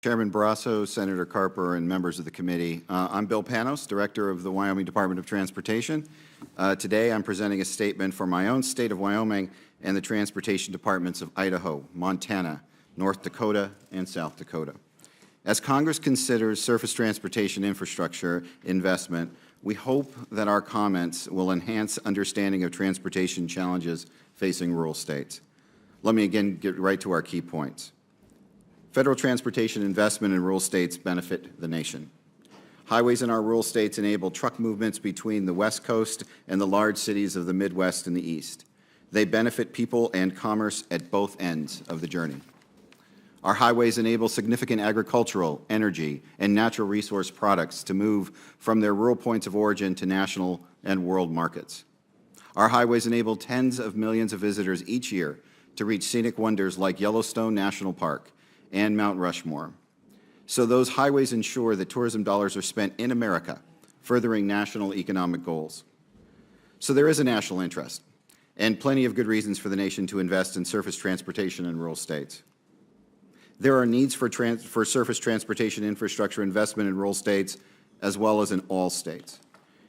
Chairman Barrasso, Senator Carper, and members of the committee. I'm Bill Panos, Director of the Wyoming Department of Transportation. Today, I'm presenting a statement for my own state of Wyoming and the transportation departments of Idaho, Montana, North Dakota, and South Dakota. As Congress considers surface transportation infrastructure investment, we hope that our comments will enhance understanding of transportation challenges facing rural states. Let me again get right to our key points. Federal transportation investment in rural states benefit the nation. Highways in our rural states enable truck movements between the West Coast and the large cities of the Midwest and the East. They benefit people and commerce at both ends of the journey. Our highways enable significant agricultural, energy, and natural resource products to move from their rural points of origin to national and world markets. Our highways enable tens of millions of visitors each year to reach scenic wonders like Yellowstone National Park and Mount Rushmore. So those highways ensure that tourism dollars are spent in America, furthering national economic goals. So there is a national interest, and plenty of good reasons for the nation to invest in surface transportation in rural states. There are needs for surface transportation infrastructure investment in rural states, as well as in all states.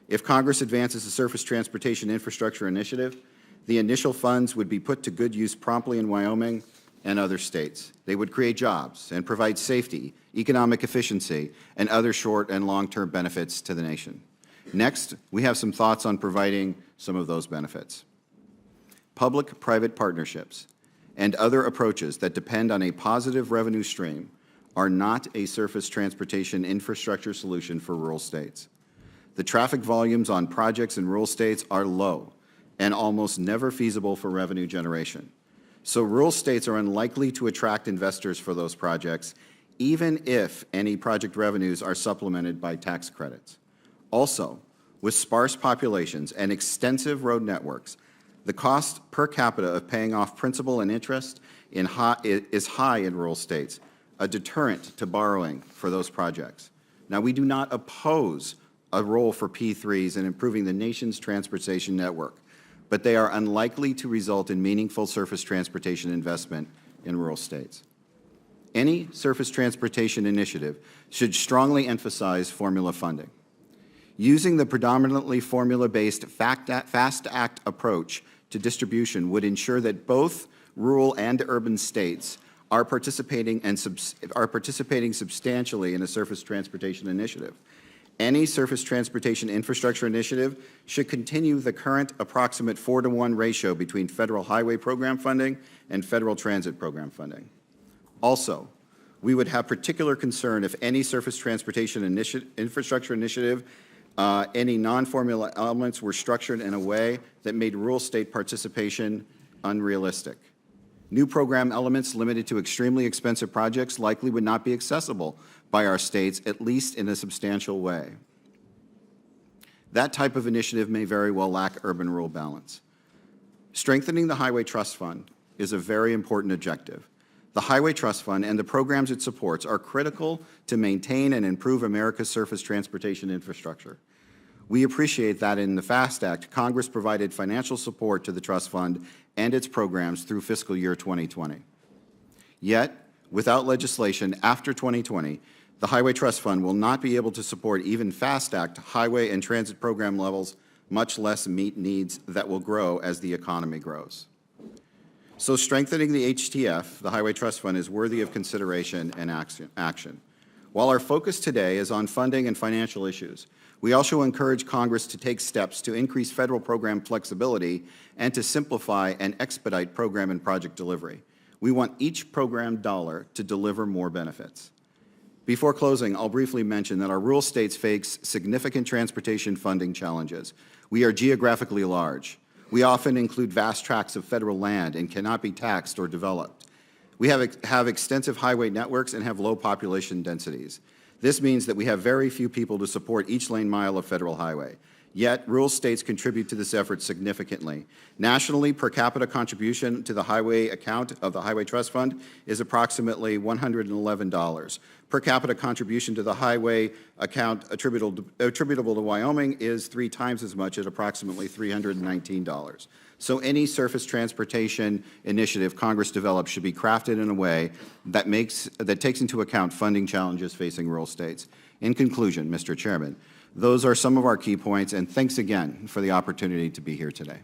If Congress advances the Surface Transportation Infrastructure Initiative, the initial funds would be put to good use promptly in Wyoming and other states. They would create jobs and provide safety, economic efficiency, and other short and long-term benefits to the nation. Next, we have some thoughts on providing some of those benefits. Public-private partnerships and other approaches that depend on a positive revenue stream are not a surface transportation infrastructure solution for rural states. The traffic volumes on projects in rural states are low and almost never feasible for revenue generation. So rural states are unlikely to attract investors for those projects, even if any project revenues are supplemented by tax credits. Also, with sparse populations and extensive road networks, the cost per capita of paying off principal and interest is high in rural states, a deterrent to borrowing for those projects. Now, we do not oppose a role for P3s in improving the nation's transportation network, but they are unlikely to result in meaningful surface transportation investment in rural states. Any surface transportation initiative should strongly emphasize formula funding. Using the predominantly formula-based FAST Act approach to distribution would ensure that both rural and urban states are participating substantially in a surface transportation initiative. Any surface transportation infrastructure initiative should continue the current approximate 4-to-1 ratio between federal highway program funding and federal transit program funding. Also, we would have particular concern if any surface transportation infrastructure initiative, any non-formula elements were structured in a way that made rural state participation unrealistic. New program elements limited to extremely expensive projects likely would not be accessible by our states, at least in a substantial way. That type of initiative may very well lack urban-rural balance. Strengthening the Highway Trust Fund is a very important objective. The Highway Trust Fund and the programs it supports are critical to maintain and improve America's surface transportation infrastructure. We appreciate that in the FAST Act, Congress provided financial support to the Trust Fund and its programs through fiscal year 2020. Yet, without legislation after 2020, the Highway Trust Fund will not be able to support even FAST Act highway and transit program levels, much less meet needs that will grow as the economy grows. So strengthening the HTF, the Highway Trust Fund, is worthy of consideration and action. While our focus today is on funding and financial issues, we also encourage Congress to take steps to increase federal program flexibility and to simplify and expedite program and project delivery. We want each program dollar to deliver more benefits. Before closing, I'll briefly mention that our rural states face significant transportation funding challenges. We are geographically large. We often include vast tracts of federal land and cannot be taxed or developed. We have extensive highway networks and have low population densities. This means that we have very few people to support each lane mile of federal highway. Yet, rural states contribute to this effort significantly. Nationally, per capita contribution to the highway account of the Highway Trust Fund is approximately $111. Per capita contribution to the highway account attributable to Wyoming is 3 times as much at approximately $319. So any surface transportation initiative Congress develops should be crafted in a way that takes into account funding challenges facing rural states. In conclusion, Mr. Chairman, those are some of our key points, and thanks again for the opportunity to be here today.